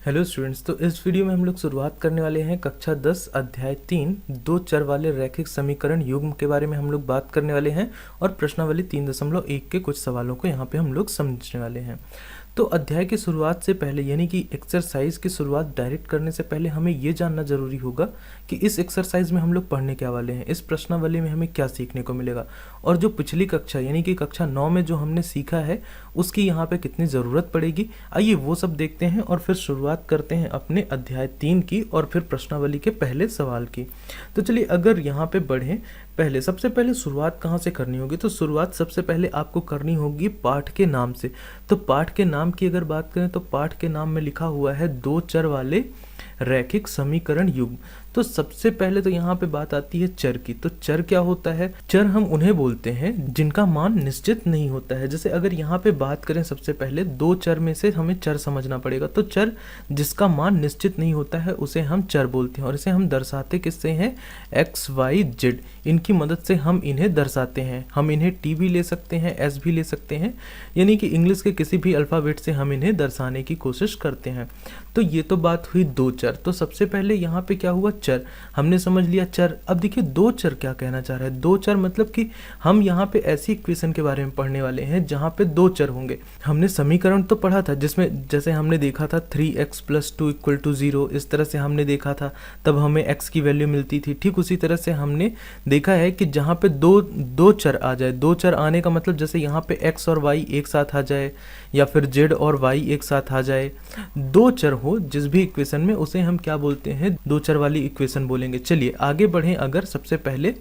Hello students, तो इस video में हम लोग शुरुआत करने वाले हैं कक्षा 10 अध्याय 3 दो चर वाले रैखिक समीकरण युग्म के बारे में हम लोग बात करने वाले हैं और प्रश्नावली 3.1 के कुछ सवालों को यहाँ पे हम लोग समझने वाले हैं। तो अध्याय की शुरुआत से पहले यानी कि एक्सरसाइज की शुरुआत डायरेक्ट करने से पहले हमें ये जानना जरूरी होगा कि इस एक्सरसाइज में हम लोग पढ़ने क्या वाले हैं, इस प्रश्नावली में हमें क्या सीखने को मिलेगा और जो पिछली कक्षा यानी कि कक्षा 9 में जो हमने सीखा है उसकी यहाँ पे कितनी ज़रूरत पड़ेगी। आइए वो सब देखते हैं और फिर शुरुआत करते हैं अपने अध्याय 3 की और फिर प्रश्नावली के पहले सवाल की। तो चलिए अगर यहाँ पे बढ़ें, पहले सबसे पहले शुरुआत कहाँ से करनी होगी, तो शुरुआत सबसे पहले आपको करनी होगी पाठ के नाम से। तो पाठ के नाम की अगर बात करें तो पाठ के नाम में लिखा हुआ है दो चर वाले रैखिक समीकरण युग्म। तो सबसे पहले तो यहाँ पे बात आती है चर की। तो चर क्या होता है? चर हम उन्हें बोलते हैं जिनका मान निश्चित नहीं होता है। जैसे अगर यहाँ पे बात करें सबसे पहले दो चर में से हमें चर समझना पड़ेगा। तो चर जिसका मान निश्चित नहीं होता है उसे हम चर बोलते हैं और इसे हम दर्शाते किससे हैं? एक्स वाई जेड, इनकी मदद से हम इन्हें दर्शाते हैं। हम इन्हें टी भी ले सकते हैं, एस भी ले सकते हैं, यानी कि इंग्लिश के किसी भी अल्फ़ाबेट से हम इन्हें दर्शाने की कोशिश करते हैं। तो ये तो बात हुई दो चर। तो सबसे पहले यहाँ पे क्या हुआ? चर हमने समझ लिया चर। अब देखिए दो चर क्या कहना चाह रहा है। दो चर मतलब कि हम यहाँ पे ऐसी इक्वेशन के बारे में पढ़ने वाले हैं जहाँ पे दो चर होंगे। हमने समीकरण तो पढ़ा था जिसमें जैसे हमने देखा था 3x + 2 = 0, इस तरह से हमने देखा था, तब हमें x की वैल्यू मिलती थी। ठीक उसी तरह से हमने देखा है कि जहाँ पे दो चर आ जाए, दो चर आने का मतलब जैसे यहाँ पे x और y एक साथ आ जाए या फिर z और y एक साथ आ जाए, दो चर हो जिस भी इक्वेशन में, उसे हम क्या बोलते हैं? दो चर वाली इक्वेशन बोलेंगे। चलिए आगे बढ़ें। अगर सबसे पहले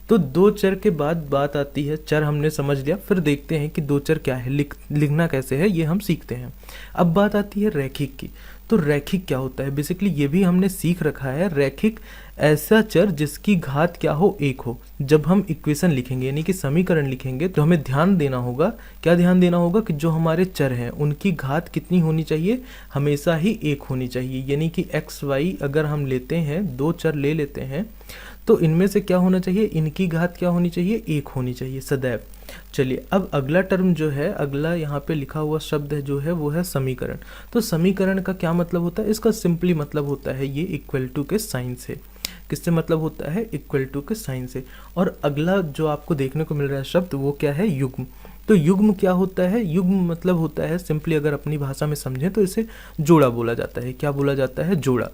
तो दो चर के बाद बात आती है, चर हमने समझ लिया, फिर देखते हैं कि दो चर क्या है, लिखना कैसे है, ये हम सीखते हैं। अब बात आती है रैखिक की। तो रैखिक क्या होता है? बेसिकली ये भी हमने सीख रखा है। रैखिक ऐसा चर जिसकी घात क्या हो? एक हो। जब हम इक्वेशन लिखेंगे यानी कि समीकरण लिखेंगे तो हमें ध्यान देना होगा, क्या ध्यान देना होगा कि जो हमारे चर हैं उनकी घात कितनी होनी चाहिए? हमेशा ही एक होनी चाहिए। यानी कि एक्स वाई अगर हम लेते हैं, दो चर ले लेते हैं, तो इनमें से क्या होना चाहिए? इनकी घात क्या होनी चाहिए? एक होनी चाहिए सदैव। चलिए अब अगला टर्म जो है, अगला यहाँ पे लिखा हुआ शब्द है जो है वो है समीकरण। तो समीकरण का क्या मतलब होता है? इसका सिंपली मतलब होता है ये इक्वल टू के साइन से। किससे मतलब होता है? इक्वल टू के साइन से। और अगला जो आपको देखने को मिल रहा है शब्द वो क्या है? युग्म। तो युग्म क्या होता है? युग्म मतलब होता है सिंपली अगर अपनी भाषा में समझें तो इसे जोड़ा बोला जाता है। क्या बोला जाता है? जोड़ा।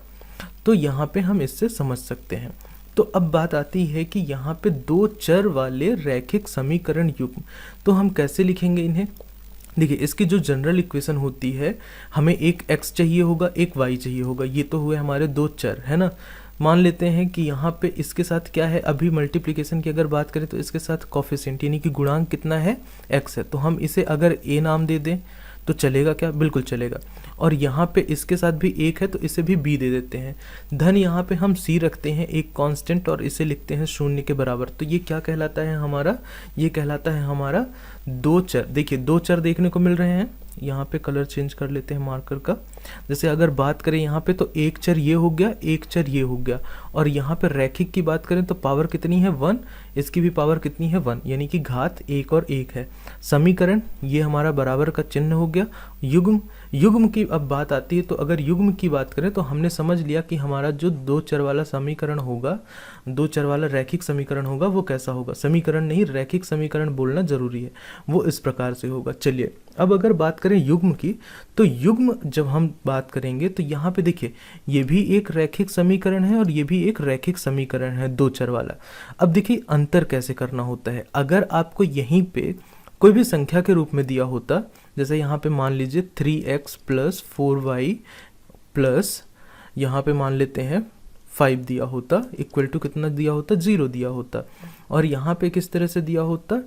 तो यहाँ पे हम इससे समझ सकते हैं। तो अब बात आती है कि यहाँ पे दो चर वाले रैखिक समीकरण युग्म, तो हम कैसे लिखेंगे इन्हें? देखिए इसकी जो जनरल इक्वेशन होती है, हमें एक x चाहिए होगा, एक y चाहिए होगा। ये तो हुए हमारे दो चर, है ना। मान लेते हैं कि यहाँ पे इसके साथ क्या है, अभी मल्टीप्लिकेशन की अगर बात करें तो इसके साथ कोफिशिएंट यानी कि गुणांक कितना है? x है। तो हम इसे अगर a नाम दे दें तो चलेगा क्या? बिल्कुल चलेगा। और यहाँ पे इसके साथ भी एक है तो इसे भी b दे देते हैं। धन यहाँ पे हम c रखते हैं एक कांस्टेंट और इसे लिखते हैं 0 के बराबर। तो ये क्या कहलाता है हमारा? ये कहलाता है हमारा दो चर। देखिए दो चर देखने को मिल रहे हैं। यहाँ पे कलर चेंज कर लेते हैं मार्कर का। जैसे अगर बात करें यहाँ पे तो एक चर ये हो गया, एक चर ये हो गया। और यहाँ पे रैखिक की बात करें तो पावर कितनी है? 1। इसकी भी पावर कितनी है? 1, यानी कि घात एक और एक है। समीकरण ये हमारा बराबर का चिन्ह हो गया। युग्म की अब बात आती है। तो अगर युग्म की बात करें तो हमने समझ लिया कि हमारा जो दो चर वाला समीकरण होगा, दो चर वाला रैखिक समीकरण होगा, वो कैसा होगा? समीकरण नहीं, रैखिक समीकरण बोलना जरूरी है। वो इस प्रकार से होगा। चलिए अब अगर बात करें युग्म की, तो युग्म जब हम बात करेंगे तो यहाँ पे देखिए ये भी एक रैखिक समीकरण है और ये भी एक रैखिक समीकरण है, दो चर वाला। अब देखिए अंतर कैसे करना होता है। अगर आपको यहीं पे कोई भी संख्या के रूप में दिया होता, जैसे यहाँ पे मान लीजिए 3x + 4y प्लस यहाँ पे मान लेते हैं 5 दिया होता, इक्वल टू कितना दिया होता? 0 दिया होता। और यहाँ पे किस तरह से दिया होता?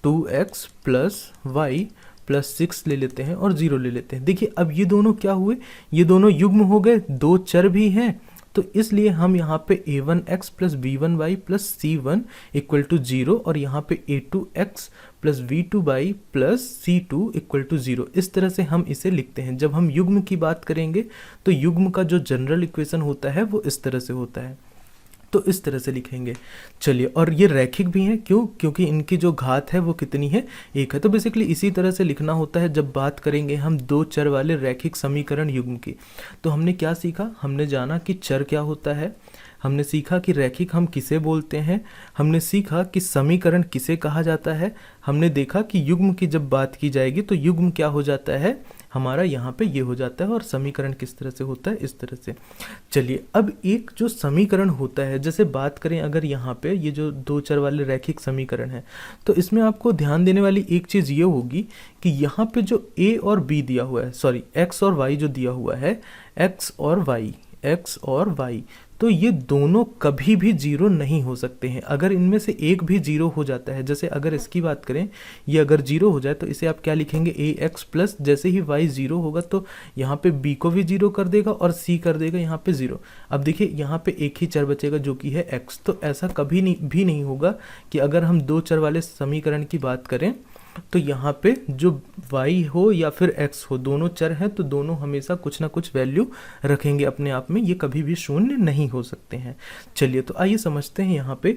2x + y + 6 ले लेते हैं और 0 ले लेते हैं। देखिए अब ये दोनों क्या हुए? ये दोनों युग्म हो गए, दो चर भी हैं। तो इसलिए हम यहाँ पे a1x + b1y + c1 = 0 और यहाँ पे a2x + v2y + c2 = 0, इस तरह से हम इसे लिखते हैं। जब हम युग्म की बात करेंगे तो युग्म का जो जनरल इक्वेशन होता है वो इस तरह से होता है। तो इस तरह से लिखेंगे। चलिए, और ये रैखिक भी हैं, क्यों? क्योंकि इनकी जो घात है वो कितनी है, 1 है। तो बेसिकली इसी तरह से लिखना होता है जब बात करेंगे हम दो चर वाले रैखिक समीकरण युग्म की। तो हमने क्या सीखा? हमने जाना कि चर क्या होता है, हमने सीखा कि रैखिक हम किसे बोलते हैं, हमने सीखा कि समीकरण किसे कहा जाता है, हमने देखा कि युग्म की जब बात की जाएगी तो युग्म क्या हो जाता है हमारा, यहाँ पे ये हो जाता है, और समीकरण किस तरह से होता है, इस तरह से। चलिए, अब एक जो समीकरण होता है, जैसे बात करें अगर यहाँ पे ये जो दो चर वाले रैखिक समीकरण है, तो इसमें आपको ध्यान देने वाली एक चीज़ ये होगी कि यहाँ पे जो a और b दिया हुआ है, सॉरी x और y जो दिया हुआ है, x और y, तो ये दोनों कभी भी जीरो नहीं हो सकते हैं। अगर इनमें से एक भी जीरो हो जाता है, जैसे अगर इसकी बात करें, ये अगर जीरो हो जाए तो इसे आप क्या लिखेंगे, ax प्लस, जैसे ही y जीरो होगा तो यहाँ पे b को भी जीरो कर देगा और c कर देगा यहाँ पे जीरो। अब देखिए यहाँ पे एक ही चर बचेगा जो कि है x। तो ऐसा कभी नहीं होगा कि अगर हम दो चर वाले समीकरण की बात करें तो यहाँ पे जो y हो या फिर x हो, दोनों चर हैं तो दोनों हमेशा कुछ ना कुछ वैल्यू रखेंगे अपने आप में, ये कभी भी शून्य नहीं हो सकते हैं। चलिए, तो आइए समझते हैं यहाँ पे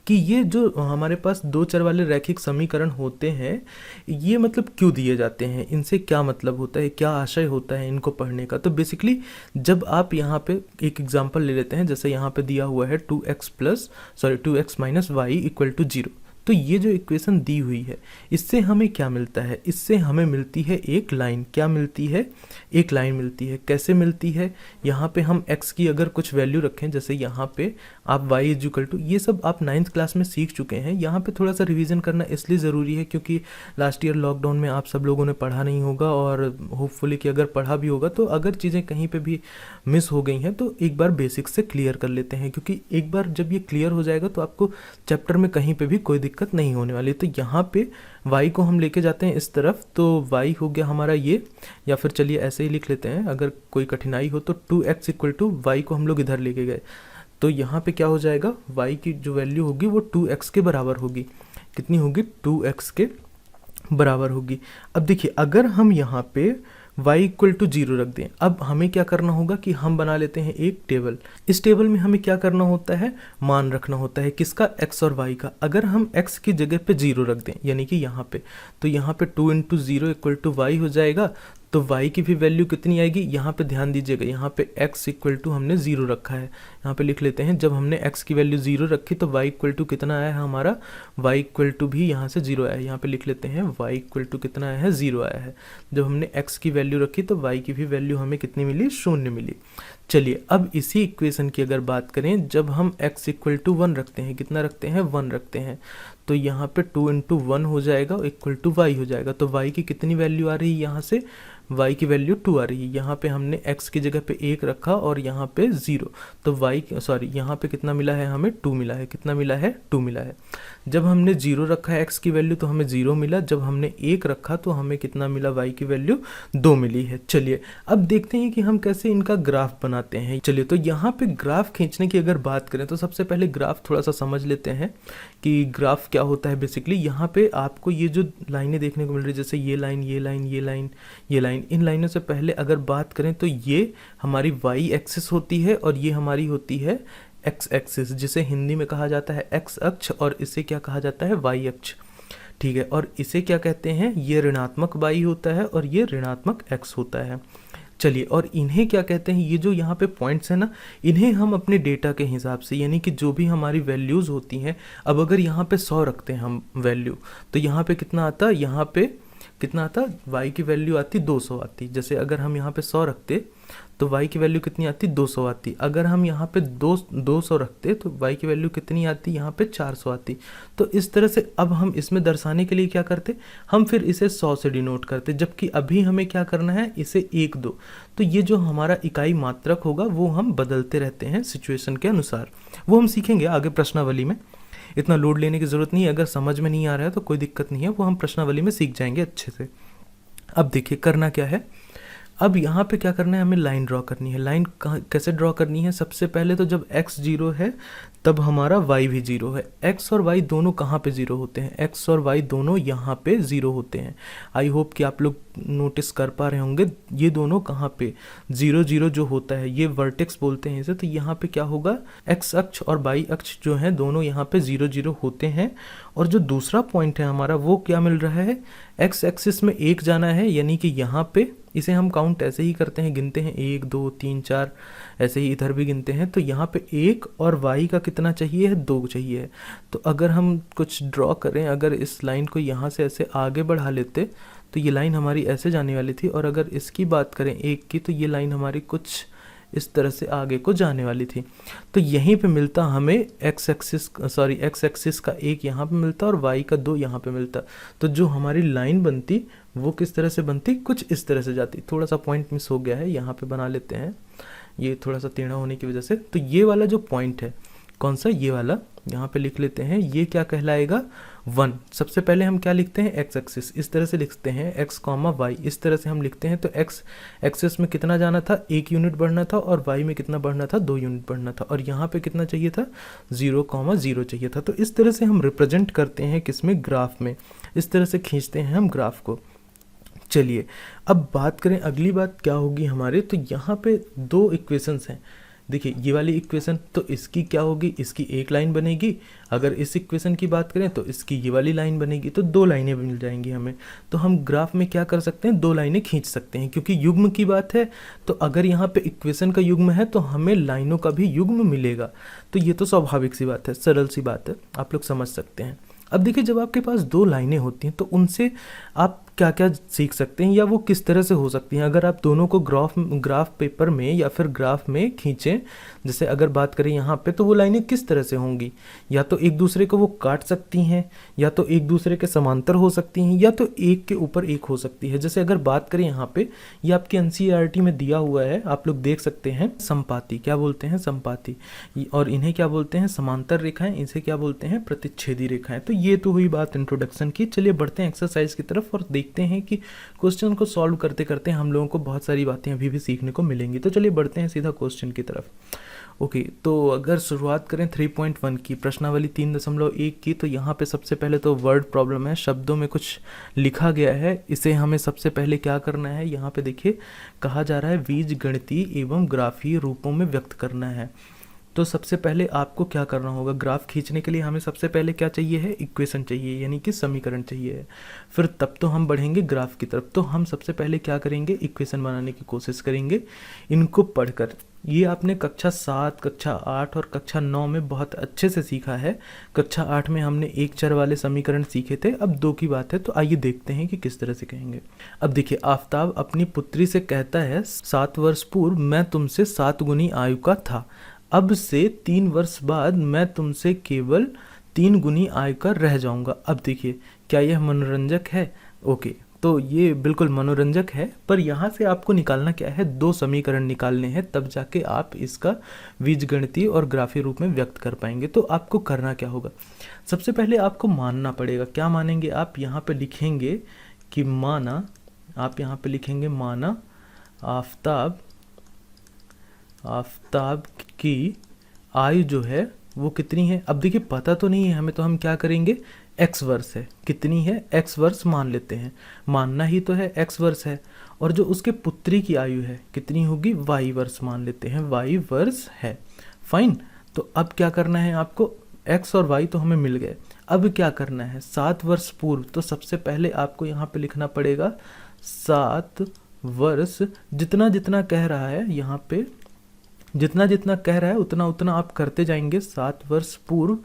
कि ये जो हमारे पास दो चर वाले रैखिक समीकरण होते हैं, ये मतलब क्यों दिए जाते हैं, इनसे क्या मतलब होता है, क्या आशय होता है इनको पढ़ने का। तो बेसिकली जब आप यहाँ पे एक एग्जांपल ले लेते हैं, जैसे यहाँ पे दिया हुआ है 2x minus Y equal to 0, तो ये जो इक्वेशन दी हुई है इससे हमें क्या मिलता है, इससे हमें मिलती है एक लाइन। क्या मिलती है? एक लाइन मिलती है। कैसे मिलती है? यहाँ पे हम x की अगर कुछ वैल्यू रखें, जैसे यहाँ पे आप y इज इक्वल टू, ये सब आप 9th क्लास में सीख चुके हैं। यहाँ पे थोड़ा सा रिवीजन करना इसलिए ज़रूरी है क्योंकि लास्ट ईयर लॉकडाउन में आप सब लोगों ने पढ़ा नहीं होगा, और होपफुली कि अगर पढ़ा भी होगा तो अगर चीज़ें कहीं पर भी मिस हो गई हैं तो एक बार बेसिक से क्लियर कर लेते हैं, क्योंकि एक बार जब ये क्लियर हो जाएगा तो आपको चैप्टर में कहीं पर भी कोई दिक्कत नहीं होने वाली। तो यहाँ पे y को हम लेके जाते हैं इस तरफ, तो y हो गया हमारा ये, या फिर चलिए ऐसे ही लिख लेते हैं, अगर कोई कठिनाई हो तो 2x इक्वल टू y को हम लोग इधर लेके गए, तो यहाँ पे क्या हो जाएगा, y की जो वैल्यू होगी वो 2x के बराबर होगी। कितनी होगी? 2x के बराबर होगी। अब देखिए, अगर हम यहाँ पे y इक्वल टू 0 रख दें, अब हमें क्या करना होगा कि हम बना लेते हैं एक टेबल। इस टेबल में हमें क्या करना होता है, मान रखना होता है, किसका? x और y का। अगर हम x की जगह पे 0 रख दें, यानी कि यहाँ पे, तो यहाँ पे 2 इंटू 0 इक्वल टू y हो जाएगा। तो y की भी वैल्यू कितनी आएगी, यहाँ पे ध्यान दीजिएगा, यहाँ पे x इक्वल टू हमने 0 रखा है, यहाँ पे लिख लेते हैं। जब हमने x की वैल्यू 0 रखी तो y इक्वल टू कितना आया है हमारा, y इक्वल टू भी यहाँ से 0 आया है, यहाँ पे लिख लेते हैं y इक्वल टू कितना आया है, 0 आया है। जब हमने x की वैल्यू रखी तो y की भी वैल्यू हमें कितनी मिली, 0 मिली। चलिए, अब इसी इक्वेशन की अगर बात करें, जब हम x इक्वल टू 1 रखते हैं, कितना रखते हैं, 1 रखते हैं, तो यहाँ पे 2 इंटू 1 हो जाएगा इक्वल टू y हो जाएगा। तो y की कितनी वैल्यू आ रही है, यहाँ से y की वैल्यू 2 आ रही है। यहाँ पे हमने x की जगह पे 1 रखा और यहाँ पे 0, तो यहाँ पे कितना मिला है, हमें 2 मिला है। कितना मिला है? 2 मिला है। जब हमने 0 रखा है x की वैल्यू तो हमें 0 मिला, जब हमने 1 रखा तो हमें कितना मिला, y की वैल्यू 2 मिली है। चलिए, अब देखते हैं कि हम कैसे इनका ग्राफ बनाते हैं। चलिए, तो यहाँ पे ग्राफ खींचने की अगर बात करें तो सबसे पहले ग्राफ थोड़ा सा समझ लेते हैं कि ग्राफ क्या होता है। बेसिकली यहाँ पे आपको ये जो लाइनें देखने को मिल रही है, जैसे ये लाइन, ये लाइन, ये लाइन, ये लाइन, इन लाइनों से पहले अगर बात करें तो ये हमारी y एक्सिस होती है और ये हमारी होती है x एक्सिस, जिसे हिंदी में कहा जाता है x अक्ष, और इसे क्या कहा जाता है, y अक्ष। ठीक है, और इसे क्या कहते हैं, ये ऋणात्मक y होता है और ये ऋणात्मक x होता है। चलिए, और इन्हें क्या कहते हैं, ये जो यहाँ पे पॉइंट्स है ना, इन्हें हम अपने डेटा के हिसाब से, यानी कि जो भी हमारी वैल्यूज़ होती हैं, अब अगर यहाँ पे 100 रखते हैं हम वैल्यू, तो यहाँ पे कितना आता, यहाँ पे कितना आता, y की वैल्यू आती 200 आती। जैसे अगर हम यहाँ पे 100 रखते तो y की वैल्यू कितनी आती, 200 आती। अगर हम यहाँ पे 200 रखते तो y की वैल्यू कितनी आती, यहाँ पे 400 आती। तो इस तरह से अब हम इसमें दर्शाने के लिए क्या करते, हम फिर इसे 100 से डिनोट करते, जबकि अभी हमें क्या करना है, इसे 1 2। तो ये जो हमारा इकाई मात्रक होगा वो हम बदलते रहते हैं सिचुएशन के अनुसार, वो हम सीखेंगे आगे प्रश्नावली में। इतना लोड लेने की ज़रूरत नहीं है, अगर समझ में नहीं आ रहा है तो कोई दिक्कत नहीं है, वो हम प्रश्नावली में सीख जाएंगे अच्छे से। अब देखिए करना क्या है, अब यहाँ पे क्या करना है, हमें लाइन ड्रॉ करनी है। लाइन कैसे ड्रॉ करनी है, सबसे पहले तो जब x 0 है तब हमारा y भी 0 है। x और y दोनों कहाँ पे 0 होते हैं, x और y दोनों यहाँ पे 0 होते हैं। आई होप कि आप लोग नोटिस कर पा रहे होंगे, ये दोनों कहाँ पे 0 0 जो होता है ये वर्टेक्स बोलते हैं इसे। तो यहाँ पे क्या होगा, x अक्ष और y अक्ष जो है दोनों यहाँ पे 0 0 होते हैं। और जो दूसरा पॉइंट है हमारा वो क्या मिल रहा है, x एक्सिस में 1 जाना है, यानी कि यहाँ पे इसे हम काउंट ऐसे ही करते हैं, गिनते हैं 1 2 3 4, ऐसे ही इधर भी गिनते हैं। तो यहाँ पे 1 और y का कितना चाहिए है, 2 चाहिए। तो अगर हम कुछ ड्रॉ करें, अगर इस लाइन को यहाँ से ऐसे आगे बढ़ा लेते तो ये लाइन हमारी ऐसे जाने वाली थी, और अगर इसकी बात करें 1 की तो ये लाइन हमारी कुछ इस तरह से आगे को जाने वाली थी। तो यहीं पे मिलता हमें x एक्सिस का 1 यहाँ पे मिलता और y का 2 यहाँ पे मिलता। तो जो हमारी लाइन बनती वो किस तरह से बनती, कुछ इस तरह से जाती। थोड़ा सा पॉइंट मिस हो गया है, यहाँ पे बना लेते हैं, ये थोड़ा सा टेढ़ा होने की वजह से। तो ये वाला जो पॉइंट है, कौन सा, ये वाला, यहाँ पे लिख लेते हैं, ये क्या कहलाएगा, 1। सबसे पहले हम क्या लिखते हैं, x एक्सिस, इस तरह से लिखते हैं, x कॉमा y, इस तरह से हम लिखते हैं। तो x एक्सिस में कितना जाना था, 1 यूनिट बढ़ना था, और y में कितना बढ़ना था, 2 यूनिट बढ़ना था, और यहाँ पे कितना चाहिए था, 0,0 चाहिए था। तो इस तरह से हम रिप्रेजेंट करते हैं किसमें, ग्राफ में, इस तरह से खींचते हैं हम ग्राफ को। चलिए अब बात करें, अगली बात क्या होगी हमारे, तो यहाँ पे 2 इक्वेशंस हैं। देखिए ये वाली इक्वेशन, तो इसकी क्या होगी, इसकी एक लाइन बनेगी। अगर इस इक्वेशन की बात करें तो इसकी ये वाली लाइन बनेगी, तो 2 लाइनें मिल जाएंगी हमें। तो हम ग्राफ में क्या कर सकते हैं, 2 लाइनें खींच सकते हैं, क्योंकि युग्म की बात है। तो अगर यहाँ पे इक्वेशन का युग्म है तो हमें लाइनों का भी युग्म मिलेगा। तो ये तो स्वाभाविक सी बात है, सरल सी बात है, आप लोग समझ सकते हैं। अब देखिए, जब आपके पास 2 लाइनें होती हैं तो उनसे आप क्या क्या सीख सकते हैं, या वो किस तरह से हो सकती हैं। अगर आप दोनों को ग्राफ पेपर में या फिर ग्राफ में खींचें, जैसे अगर बात करें यहाँ पे, तो वो लाइनें किस तरह से होंगी, या तो एक दूसरे को वो काट सकती हैं, या तो एक दूसरे के समांतर हो सकती हैं, या तो एक के ऊपर एक हो सकती है। जैसे अगर बात करें यहाँ पे, ये आपके NCERT में दिया हुआ है, आप लोग देख सकते हैं, संपाती, क्या बोलते हैं, संपाती, और इन्हें क्या बोलते हैं, समांतर रेखाएं, इसे क्या बोलते हैं, प्रतिच्छेदी रेखाएं। तो ये तो हुई बात इंट्रोडक्शन की। चलिए बढ़ते हैं एक्सरसाइज की तरफ और देखते हैं कि क्वेश्चन को सॉल्व करते करते हम लोगों को बहुत सारी बातें अभी भी सीखने को मिलेंगी। तो चलिए बढ़ते हैं सीधा क्वेश्चन की तरफ। ओके, तो अगर शुरुआत करें 3.1 की, प्रश्नावली 3.1 की, तो यहाँ पे सबसे पहले तो वर्ड प्रॉब्लम है, शब्दों में कुछ लिखा गया है। इसे हमें सबसे पहले क्या करना है, यहाँ पे देखिए कहा जा रहा है बीजगणितीय एवं ग्राफीय रूपों में व्यक्त करना है। तो सबसे पहले आपको क्या करना होगा, ग्राफ खींचने के लिए हमें सबसे पहले क्या चाहिए है, इक्वेशन चाहिए, यानी कि समीकरण चाहिए है। फिर तब तो हम बढ़ेंगे ग्राफ की तरफ। तो हम सबसे पहले क्या करेंगे, इक्वेशन बनाने की कोशिश करेंगे, इनको पढ़कर। ये आपने कक्षा 7, कक्षा 8 और कक्षा 9 में बहुत अच्छे से सीखा है। कक्षा 8 में हमने एक चर वाले समीकरण सीखे थे, अब 2 की बात है। तो आइए देखते हैं कि किस तरह से कहेंगे। अब देखिए, आफताब अपनी पुत्री से कहता है, 7 वर्ष पूर्व मैं तुमसे 7 गुनी आयु का था, अब से 3 वर्ष बाद मैं तुमसे केवल 3 गुनी आयु का रह जाऊंगा। अब देखिए, क्या यह मनोरंजक है? ओके, तो ये बिल्कुल मनोरंजक है, पर यहाँ से आपको निकालना क्या है, 2 समीकरण निकालने हैं, तब जाके आप इसका बीजगणितीय और ग्राफीय रूप में व्यक्त कर पाएंगे। तो आपको करना क्या होगा, सबसे पहले आपको मानना पड़ेगा। क्या मानेंगे आप, यहाँ पे लिखेंगे कि माना, आप यहाँ पे लिखेंगे माना आफताब की आयु जो है वो कितनी है। अब देखिए पता तो नहीं है हमें, तो हम क्या करेंगे, x वर्ष है, कितनी है, x वर्ष मान लेते हैं, मानना ही तो है x वर्ष है। और जो उसके पुत्री की आयु है कितनी होगी, y वर्ष मान लेते हैं, y वर्ष है। फाइन, तो अब क्या करना है आपको, x और y तो हमें मिल गए, अब क्या करना है, 7 वर्ष पूर्व। तो सबसे पहले आपको यहाँ पे लिखना पड़ेगा 7 वर्ष, जितना जितना कह रहा है यहाँ पे, जितना जितना कह रहा है उतना उतना आप करते जाएंगे 7 वर्ष पूर्व।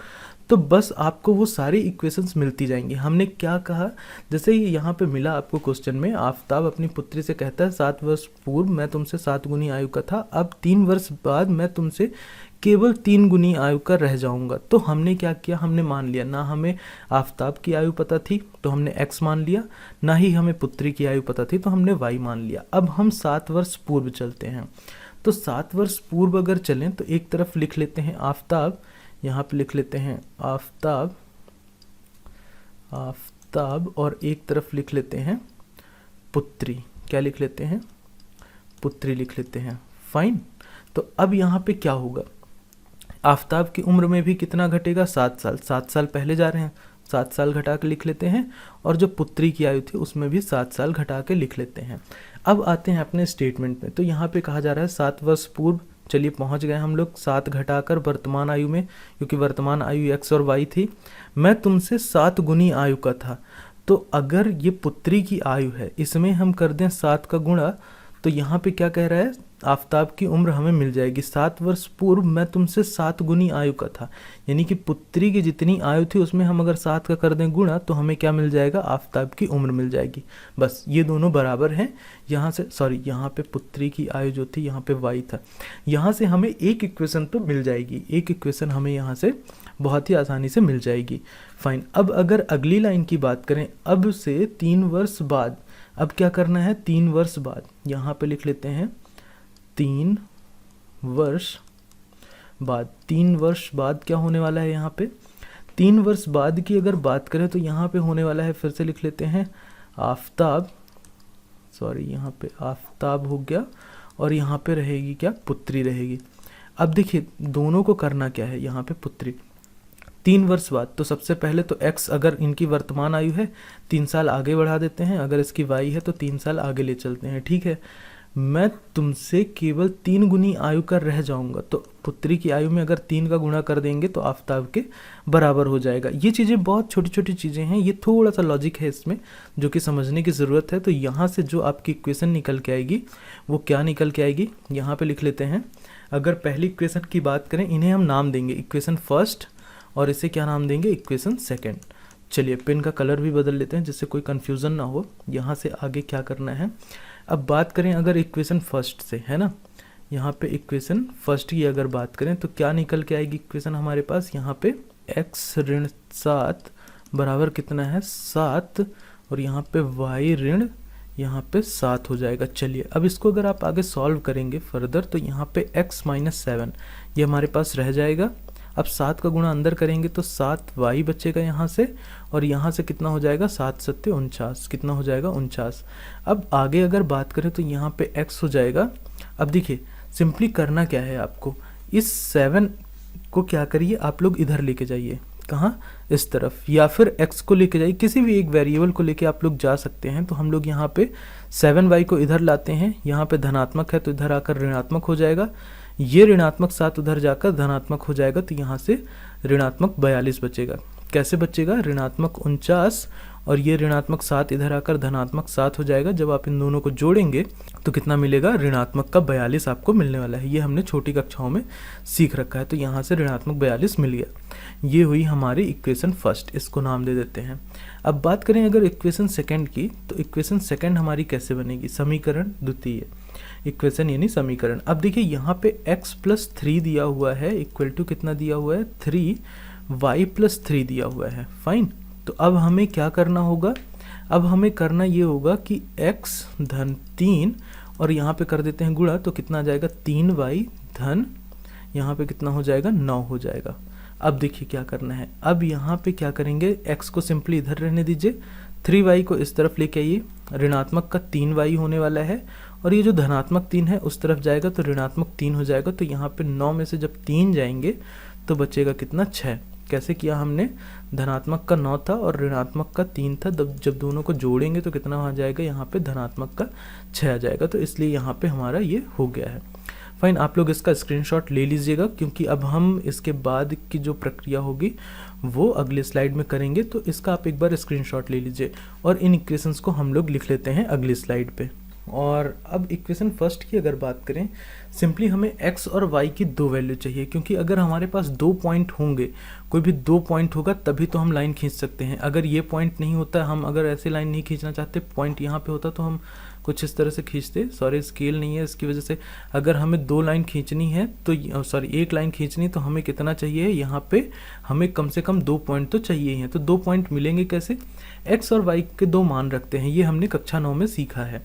तो बस आपको वो सारी इक्वेशंस मिलती जाएंगी। हमने क्या कहा, जैसे ही यहाँ पे मिला आपको क्वेश्चन में, आफताब अपनी पुत्री से कहता है 7 वर्ष पूर्व मैं तुमसे 7 गुनी आयु का था, अब 3 वर्ष बाद मैं तुमसे केवल 3 गुनी आयु का रह जाऊंगा। तो हमने क्या किया, हमने मान लिया, ना हमें आफताब की आयु पता थी तो हमने x मान लिया, ना ही हमें पुत्री की आयु पता थी तो हमने y मान लिया। अब हम 7 वर्ष पूर्व चलते हैं। तो 7 वर्ष पूर्व अगर चलें तो एक तरफ लिख लेते हैं आफताब, यहाँ पे लिख लेते हैं आफताब, और एक तरफ लिख लेते हैं पुत्री। क्या लिख लेते हैं, पुत्री लिख लेते हैं। फाइन। तो अब यहाँ पे क्या होगा, आफताब की उम्र में भी कितना घटेगा, 7 साल। 7 साल पहले जा रहे हैं, 7 साल घटा के लिख लेते हैं, और जो पुत्री की आयु थी उसमें भी 7 साल घटा के लिख लेते हैं। अब आते हैं अपने स्टेटमेंट में। तो यहाँ पे कहा जा रहा है 7 वर्ष पूर्व, चलिए पहुँच गए हम लोग 7 घटाकर वर्तमान आयु में, क्योंकि वर्तमान आयु x और y थी। मैं तुमसे 7 गुनी आयु का था। तो अगर ये पुत्री की आयु है, इसमें हम कर दें 7 का गुणा, तो यहाँ पे क्या कह रहा है, आफताब की उम्र हमें मिल जाएगी। 7 वर्ष पूर्व मैं तुमसे 7 गुनी आयु का था, यानी कि पुत्री की जितनी आयु थी उसमें हम अगर 7 का कर दें गुणा, तो हमें क्या मिल जाएगा, आफताब की उम्र मिल जाएगी। बस ये दोनों बराबर हैं। यहाँ से यहाँ पे पुत्री की आयु जो थी, यहाँ पे y था, यहाँ से हमें एक इक्वेशन तो मिल जाएगी, एक इक्वेशन हमें यहाँ से बहुत ही आसानी से मिल जाएगी। फाइन। अब अगर अगली लाइन की बात करें, अब से 3 वर्ष बाद, अब क्या करना है, 3 वर्ष बाद, यहाँ पे लिख लेते हैं 3 वर्ष बाद। 3 वर्ष बाद क्या होने वाला है, यहाँ पे 3 वर्ष बाद की अगर बात करें तो यहाँ पे होने वाला है, फिर से लिख लेते हैं आफताब, यहाँ पे आफताब हो गया, और यहाँ पे रहेगी क्या, पुत्री रहेगी। अब देखिए दोनों को करना क्या है, यहाँ पे पुत्री 3 वर्ष बाद, तो सबसे पहले तो x अगर इनकी वर्तमान आयु है 3 साल आगे बढ़ा देते हैं, अगर इसकी y है तो 3 साल आगे ले चलते हैं। ठीक है, मैं तुमसे केवल 3 गुनी आयु का रह जाऊंगा, तो पुत्री की आयु में अगर 3 का गुणा कर देंगे तो आफताब के बराबर हो जाएगा। ये चीज़ें बहुत छोटी छोटी चीज़ें हैं, ये थोड़ा सा लॉजिक है इसमें जो कि समझने की ज़रूरत है। तो यहाँ से जो आपकी इक्वेशन निकल के आएगी वो क्या निकल के आएगी, यहाँ पे लिख लेते हैं। अगर पहली इक्वेशन की बात करें, इन्हें हम नाम देंगे इक्वेशन फर्स्ट, और इसे क्या नाम देंगे, इक्वेशन सेकेंड। चलिए पेन का कलर भी बदल लेते हैं जिससे कोई कन्फ्यूज़न ना हो। यहाँ से आगे क्या करना है, अब बात करें अगर इक्वेशन फर्स्ट से, है ना, यहाँ पे इक्वेशन फर्स्ट की अगर बात करें तो क्या निकल के आएगी इक्वेशन हमारे पास, यहाँ पे x ऋण 7 बराबर कितना है, 7, और यहाँ पे y ऋण यहाँ पे 7 हो जाएगा। चलिए अब इसको अगर आप आगे सॉल्व करेंगे फर्दर, तो यहाँ पे x माइनस 7 ये हमारे पास रह जाएगा। अब 7 का गुणा अंदर करेंगे तो 7y बचेगा यहाँ से, और यहाँ से कितना हो जाएगा, 7 सत्ते 49, कितना हो जाएगा 49। अब आगे अगर बात करें तो यहाँ पे x हो जाएगा। अब देखिए सिंपली करना क्या है आपको, इस 7 को क्या करिए आप लोग इधर लेके जाइए, कहाँ, इस तरफ, या फिर x को लेके जाइए, किसी भी एक वेरिएबल को लेके आप लोग जा सकते हैं। तो हम लोग यहाँ पे 7y को इधर लाते हैं, यहाँ पे धनात्मक है तो इधर आकर ऋणात्मक हो जाएगा, ये ऋणात्मक 7 उधर जाकर धनात्मक हो जाएगा, तो यहाँ से ऋणात्मक 42 बचेगा। कैसे बचेगा, ऋणात्मक 49, और ये ऋणात्मक 7 इधर आकर धनात्मक 7 हो जाएगा। जब आप इन दोनों को जोड़ेंगे तो कितना मिलेगा, ऋणात्मक का 42 आपको मिलने वाला है। ये हमने छोटी कक्षाओं में सीख रखा है, तो यहाँ से ऋणात्मक 42 मिल गया। ये हुई हमारी इक्वेशन फर्स्ट, इसको नाम दे देते हैं। अब बात करें अगर इक्वेशन सेकेंड की, तो इक्वेशन सेकेंड हमारी कैसे बनेगी, समीकरण द्वितीय, इक्वेशन यानी समीकरण। अब देखिए यहाँ पे x प्लस 3 दिया हुआ है, इक्वल टू कितना दिया हुआ है, 3y प्लस 3 दिया हुआ है। फाइन। तो अब हमें क्या करना होगा, अब हमें करना ये होगा कि x धन 3, और यहाँ पे कर देते हैं गुणा, तो कितना आ जाएगा, 3y धन, यहाँ पे कितना हो जाएगा, 9 हो जाएगा। अब देखिए क्या करना है, अब यहाँ पे क्या करेंगे, x को सिंपली इधर रहने दीजिए, 3y को इस तरफ लेके आइए, ऋणात्मक का 3y होने वाला है, और ये जो धनात्मक 3 है उस तरफ जाएगा तो ऋणात्मक 3 हो जाएगा। तो यहाँ पे 9 में से जब 3 जाएंगे तो बचेगा कितना, 6। कैसे किया हमने, धनात्मक का 9 था और ऋणात्मक का 3 था, जब दोनों को जोड़ेंगे तो कितना आ जाएगा, यहाँ पे धनात्मक का 6 आ जाएगा। तो इसलिए यहाँ पे हमारा ये हो गया है। फाइन, आप लोग इसका स्क्रीनशॉट ले लीजिएगा, क्योंकि अब हम इसके बाद की जो प्रक्रिया होगी वो अगले स्लाइड में करेंगे। तो इसका आप एक बार स्क्रीनशॉट ले लीजिए, और इन इक्वेशंस को हम लोग लिख लेते हैं अगली स्लाइड पे। और अब इक्वेशन फर्स्ट की अगर बात करें, सिंपली हमें x और y की 2 वैल्यू चाहिए, क्योंकि अगर हमारे पास 2 पॉइंट होंगे, कोई भी 2 पॉइंट होगा तभी तो हम लाइन खींच सकते हैं। अगर ये पॉइंट नहीं होता, हम अगर ऐसे लाइन नहीं खींचना चाहते, पॉइंट यहाँ पे होता तो हम कुछ इस तरह से खींचते। सॉरी स्केल नहीं है, इसकी वजह से अगर हमें 2 लाइन खींचनी है तो एक लाइन खींचनी तो हमें कितना चाहिए, यहाँ पे हमें कम से कम 2 पॉइंट तो चाहिए ही हैं। तो 2 पॉइंट मिलेंगे कैसे, x और y के 2 मान रखते हैं, ये हमने कक्षा 9 में सीखा है।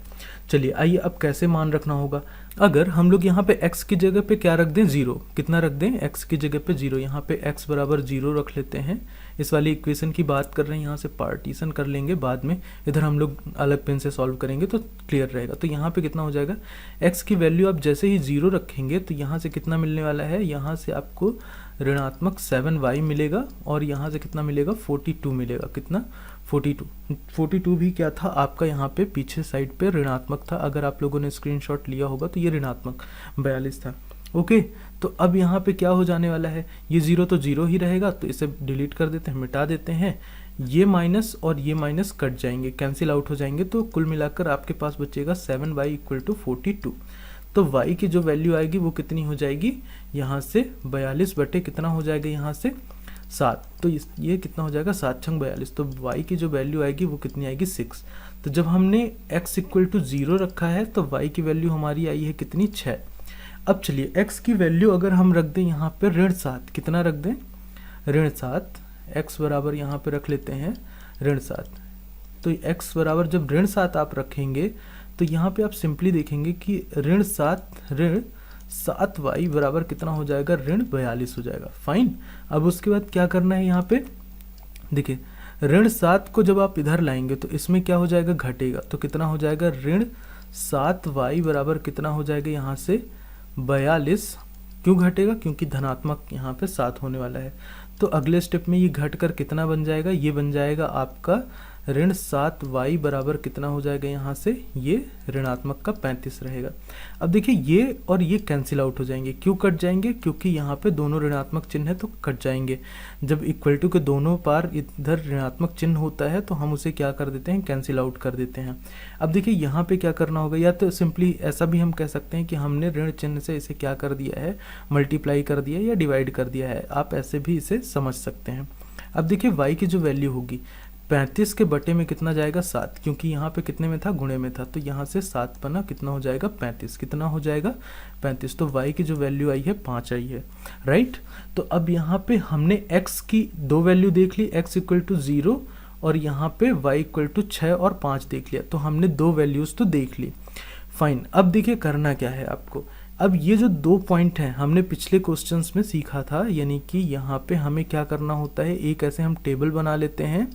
चलिए आइए अब कैसे मान रखना होगा। अगर हम लोग यहाँ पे x की जगह पे क्या रख दें, 0, कितना रख दें, x की जगह पे 0, यहाँ पे x बराबर 0 रख लेते हैं। इस वाली इक्वेशन की बात कर रहे हैं, यहाँ से पार्टीशन कर लेंगे, बाद में इधर हम लोग अलग पेन से सॉल्व करेंगे तो क्लियर रहेगा। तो यहाँ पे कितना हो जाएगा, x की वैल्यू आप जैसे ही 0 रखेंगे तो यहाँ से कितना मिलने वाला है, यहाँ से आपको ऋणात्मक 7y मिलेगा और यहाँ से कितना मिलेगा, 42 मिलेगा। कितना, 42 भी क्या था आपका यहाँ पे पीछे साइड पे ऋणात्मक था। अगर आप लोगों ने स्क्रीनशॉट लिया होगा तो ये ऋणात्मक 42 था। ओके, तो अब यहाँ पे क्या हो जाने वाला है, ये 0 तो 0 ही रहेगा, तो इसे डिलीट कर देते हैं, मिटा देते हैं। ये माइनस और ये माइनस कट जाएंगे, कैंसिल आउट हो जाएंगे, तो कुल मिलाकर आपके पास बचेगा 7y इक्वल टू 42। तो y की जो वैल्यू आएगी वो कितनी हो जाएगी, यहाँ से 42 बटे कितना हो जाएगा, यहाँ से 7, तो ये कितना हो जाएगा, 7 छंग 42। तो y की जो वैल्यू आएगी वो कितनी आएगी, 6। तो जब हमने x इक्वल टू 0 रखा है तो y की वैल्यू हमारी आई है कितनी, 6। अब चलिए x की वैल्यू अगर हम रख दें यहाँ पे ऋण 7, कितना रख दें, ऋण 7, x बराबर यहाँ पे रख लेते हैं ऋण 7। तो x बराबर जब ऋण 7 आप रखेंगे तो यहाँ पे आप सिंपली देखेंगे कि ऋण 7y बराबर कितना हो जाएगा, ऋण 42 हो जाएगा। फाइन। अब उसके बाद क्या करना है, यहाँ पे देखिए ऋण 7 को जब आप इधर लाएंगे तो इसमें क्या हो जाएगा, घटेगा, तो कितना हो जाएगा, ऋण 7y बराबर कितना हो जाएगा, यहाँ से 42। क्यों घटेगा, क्योंकि धनात्मक यहाँ पे 7 होने वाला है। तो अगले स्टेप में ये घट कर कितना बन जाएगा, ये बन जाएगा आपका ऋण 7y बराबर कितना हो जाएगा, यहाँ से ये ऋणात्मक का 35 रहेगा। अब देखिए ये और ये कैंसिल आउट हो जाएंगे। क्यों कट जाएंगे, क्योंकि यहाँ पे दोनों ऋणात्मक चिन्ह है तो कट जाएंगे। जब इक्वल टू के दोनों पार इधर ऋणात्मक चिन्ह होता है तो हम उसे क्या कर देते हैं, कैंसिल आउट कर देते हैं। अब देखिए यहाँ पे क्या करना होगा, या तो सिंपली ऐसा भी हम कह सकते हैं कि हमने ऋण चिन्ह से इसे क्या कर दिया है, मल्टीप्लाई कर दिया है या डिवाइड कर दिया है, आप ऐसे भी इसे समझ सकते हैं। अब देखिए y की जो वैल्यू होगी 35 के बटे में कितना जाएगा, 7, क्योंकि यहाँ पे कितने में था, गुणे में था, तो यहाँ से 7 पना कितना हो जाएगा, 35। कितना हो जाएगा, 35। तो y की जो वैल्यू आई है 5 आई है, राइट। तो अब यहाँ पे हमने x की दो वैल्यू देख ली, x इक्वल टू 0 और यहाँ पे y इक्वल टू 6 और 5 देख लिया। तो हमने दो वैल्यूज़ तो देख ली। फाइन। अब देखिए करना क्या है आपको, अब ये जो 2 पॉइंट हैं हमने पिछले क्वेश्चंस में सीखा था, यानी कि यहाँ पे हमें क्या करना होता है, एक ऐसे हम टेबल बना लेते हैं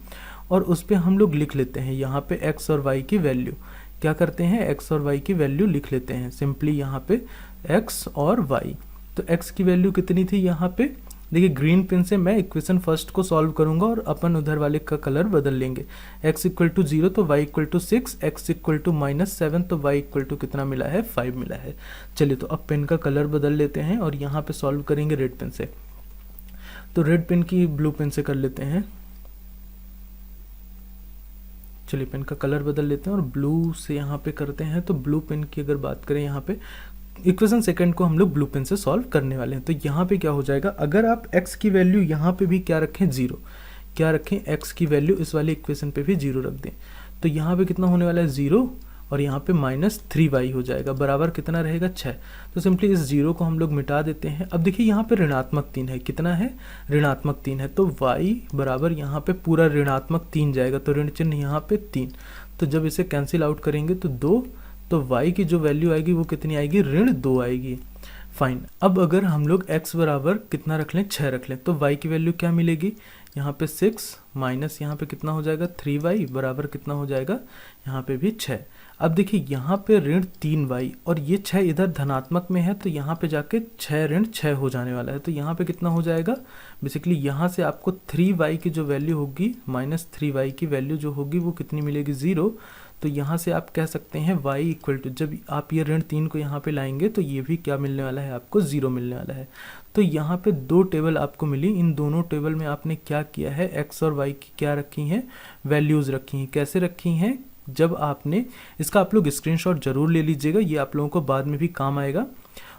और उस पर हम लोग लिख लेते हैं यहाँ पे x और y की वैल्यू। क्या करते हैं, x और y की वैल्यू लिख लेते हैं सिंपली यहाँ पे x और y। तो x की वैल्यू कितनी थी यहाँ पे, देखिए ग्रीन पेन से मैं इक्वेशन फर्स्ट को सॉल्व करूंगा और अपन उधर वाले का कलर बदल लेंगे। x इक्वल टू 0 तो y equal to 6, x equal to -7 तो y इक्वल टू कितना मिला है, 5 मिला है। चलिए तो अब पेन का कलर बदल लेते हैं और यहाँ पे सॉल्व करेंगे रेड पेन से। तो रेड पेन की ब्लू पेन से कर लेते हैं। चलिए पेन का कलर बदल लेते हैं और ब्लू से यहाँ पे करते हैं। तो ब्लू पेन की अगर बात करें, यहाँ पे इक्वेशन सेकंड को हम लोग ब्लू पेन से सॉल्व करने वाले हैं। तो यहाँ पे क्या हो जाएगा, अगर आप x की वैल्यू यहाँ पे भी क्या रखें, 0, क्या रखें, x की वैल्यू इस वाले इक्वेशन पे भी 0 रख दें, तो यहाँ पे कितना होने वाला है, 0 और यहाँ पे -3y हो जाएगा, बराबर कितना रहेगा, 6। तो सिंपली इस 0 को हम लोग मिटा देते हैं। अब देखिए यहाँ पे ऋणात्मक 3 है, कितना है, ऋणात्मक 3 है, तो y बराबर यहाँ पे पूरा ऋणात्मक 3 जाएगा, तो ऋण चिन्ह यहाँ पे 3। तो जब इसे कैंसिल आउट करेंगे तो 2, तो y की जो वैल्यू आएगी वो कितनी आएगी, ऋण 2 आएगी। फाइन। अब अगर हम लोग x बराबर कितना रख लें, 6 रख लें, तो y की वैल्यू क्या मिलेगी, यहाँ पे 6 माइनस यहाँ पे कितना हो जाएगा, 3y बराबर कितना हो जाएगा, यहाँ पे भी 6। अब देखिए यहाँ पे ऋण 3y और ये 6 इधर धनात्मक में है, तो यहाँ पे जाके 6 ऋण 6 हो जाने वाला है। तो यहाँ पे कितना हो जाएगा, बेसिकली यहाँ से आपको 3y की जो वैल्यू होगी, -3y की वैल्यू जो होगी वो कितनी मिलेगी, 0। तो यहाँ से आप कह सकते हैं y इक्वल टू, जब आप ये ऋण 3 को यहाँ पे लाएंगे तो ये भी क्या मिलने वाला है, आपको 0 मिलने वाला है। तो यहाँ पे 2 टेबल आपको मिली, इन दोनों टेबल में आपने क्या किया है, x और y की क्या रखी हैं, वैल्यूज़ रखी हैं। कैसे रखी हैं, जब आपने इसका आप लोग स्क्रीनशॉट जरूर ले लीजिएगा, ये आप लोगों को बाद में भी काम आएगा।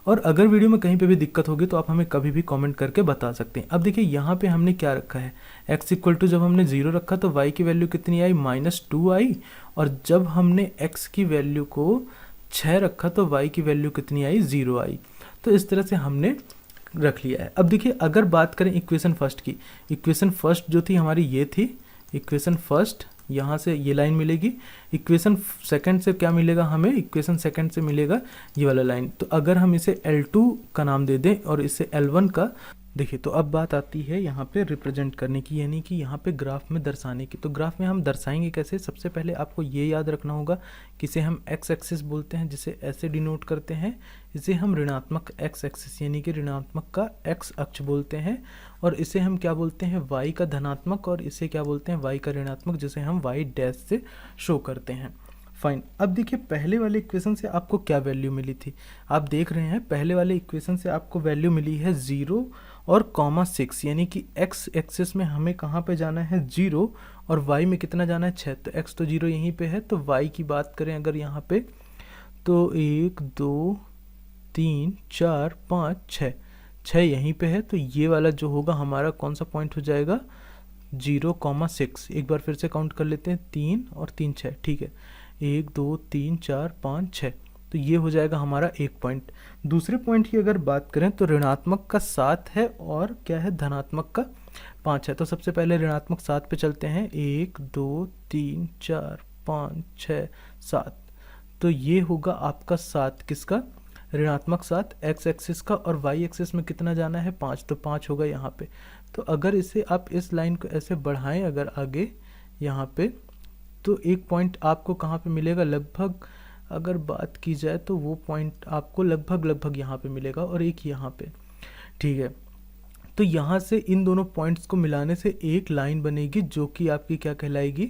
और अगर वीडियो में कहीं पे भी दिक्कत होगी तो आप हमें कभी भी कमेंट करके बता सकते हैं। अब देखिए यहाँ पे हमने क्या रखा है, x इक्वल टू जब हमने 0 रखा तो y की वैल्यू कितनी आई, -2 आई, और जब हमने x की वैल्यू को 6 रखा तो y की वैल्यू कितनी आई, 0 आई। तो इस तरह से हमने रख लिया है। अब देखिए अगर बात करें इक्वेशन फर्स्ट की, इक्वेशन फर्स्ट जो थी हमारी ये थी, इक्वेशन फर्स्ट यहाँ से ये लाइन मिलेगी, इक्वेशन सेकंड से क्या मिलेगा हमें, इक्वेशन सेकंड से मिलेगा ये वाला लाइन। तो अगर हम इसे L2 का नाम दे दें और इसे L1 का, देखिए तो अब बात आती है यहाँ पे रिप्रेजेंट करने की, यानी कि यहाँ पे ग्राफ में दर्शाने की। तो ग्राफ में हम दर्शाएंगे कैसे, सबसे पहले आपको ये याद रखना होगा कि इसे हम एक्स एक्सिस बोलते हैं, जिसे ऐसे डिनोट करते हैं। इसे हम ऋणात्मक एक्स एक्सिस यानी कि ऋणात्मक का एक्स अक्ष बोलते हैं, और इसे हम क्या बोलते हैं, वाई का धनात्मक, और इसे क्या बोलते हैं, वाई का ऋणात्मक, जिसे हम वाई डैश से शो करते हैं। फाइन। अब देखिए पहले वाले इक्वेशन से आपको क्या वैल्यू मिली थी, आप देख रहे हैं पहले वाले इक्वेशन से आपको वैल्यू मिली है 0 और कॉमा 6, यानी कि एक्स एक्सिस में हमें कहाँ पे जाना है 0 और वाई में कितना जाना है 6। तो एक्स तो 0 यहीं पे है, तो वाई की बात करें अगर यहाँ पे तो 1 2 3 4 5 6, 6 यहीं पे है। तो ये वाला जो होगा हमारा कौन सा पॉइंट हो जाएगा, 0,6। एक बार फिर से काउंट कर लेते हैं, 3 और 3 6, ठीक है, 1 2 3 4 5 6, तो ये हो जाएगा हमारा एक पॉइंट। दूसरे पॉइंट की अगर बात करें तो ऋणात्मक का 7 है और क्या है, धनात्मक का 5 है। तो सबसे पहले ऋणात्मक 7 पे चलते हैं, 1 2 3 4 5 6 7, तो ये होगा आपका 7 किसका, ऋणात्मक 7 एक्स एक्सिस का, और वाई एक्सिस में कितना जाना है 5, तो 5 होगा यहाँ पे। तो अगर इसे आप इस लाइन को ऐसे बढ़ाएं अगर आगे यहाँ पे, तो एक पॉइंट आपको कहाँ पे मिलेगा, लगभग अगर बात की जाए तो वो पॉइंट आपको लगभग यहाँ पे मिलेगा, और एक यहाँ पे, ठीक है। तो यहाँ से इन दोनों पॉइंट्स को मिलाने से एक लाइन बनेगी जो कि आपकी क्या कहलाएगी,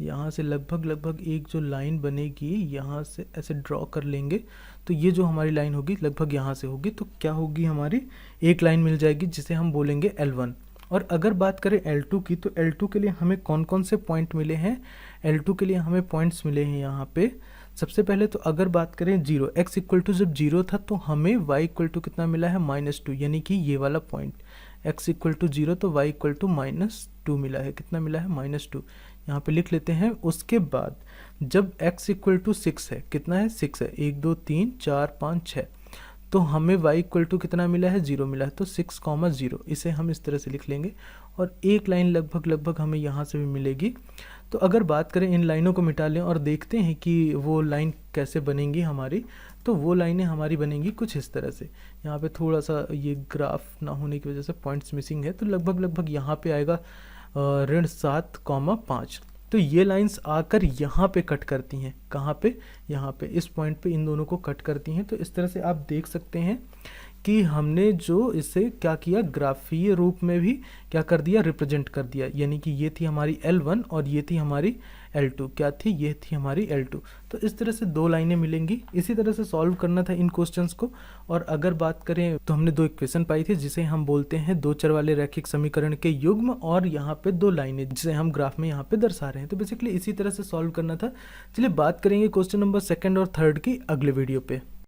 यहाँ से लगभग एक जो लाइन बनेगी, यहाँ से ऐसे ड्रॉ कर लेंगे, तो ये जो हमारी लाइन होगी लगभग यहाँ से होगी, तो क्या होगी हमारी एक लाइन मिल जाएगी जिसे हम बोलेंगे L1। और अगर बात करें L2 की, तो L2 के लिए हमें कौन कौन से पॉइंट मिले हैं, L2 के लिए हमें पॉइंट्स मिले हैं यहाँ पे। सबसे पहले तो अगर बात करें 0, x इक्वल टू जब 0 था तो हमें y इक्वल टू कितना मिला है -2, यानी कि ये वाला पॉइंट x इक्वल टू 0 तो y इक्वल टू -2 मिला है, कितना मिला है -2, यहाँ पे लिख लेते हैं। उसके बाद जब x इक्वल टू 6 है, कितना है 6 है, 1 2 3 4 5 6, तो हमें y इक्वल टू कितना मिला है 0 मिला है, तो 6,0, इसे हम इस तरह से लिख लेंगे, और एक लाइन लगभग हमें यहाँ से भी मिलेगी। तो अगर बात करें इन लाइनों को मिटा लें और देखते हैं कि वो लाइन कैसे बनेंगी हमारी, तो वो लाइनें हमारी बनेंगी कुछ इस तरह से। यहाँ पे थोड़ा सा ये ग्राफ ना होने की वजह से पॉइंट्स मिसिंग है, तो लगभग यहाँ पे आएगा ऋण 7,5। तो ये लाइंस आकर यहाँ पे कट करती हैं, कहाँ पे, यहाँ पे इस पॉइंट पे इन दोनों को कट करती हैं। तो इस तरह से आप देख सकते हैं कि हमने जो इसे क्या किया, ग्राफीय रूप में भी क्या कर दिया, रिप्रेजेंट कर दिया, यानी कि ये थी हमारी L1 और ये थी हमारी L2, क्या थी, ये थी हमारी L2। तो इस तरह से दो लाइनें मिलेंगी, इसी तरह से सॉल्व करना था इन क्वेश्चंस को। और अगर बात करें तो हमने दो इक्वेशन पाई थी जिसे हम बोलते हैं दो चर वाले रैखिक समीकरण के युग्म, और यहाँ पे दो लाइनें जिसे हम ग्राफ में यहाँ पे दर्शा रहे हैं। तो बेसिकली इसी तरह से सॉल्व करना था। चलिए बात करेंगे क्वेश्चन नंबर 2 और 3 की अगले वीडियो पे।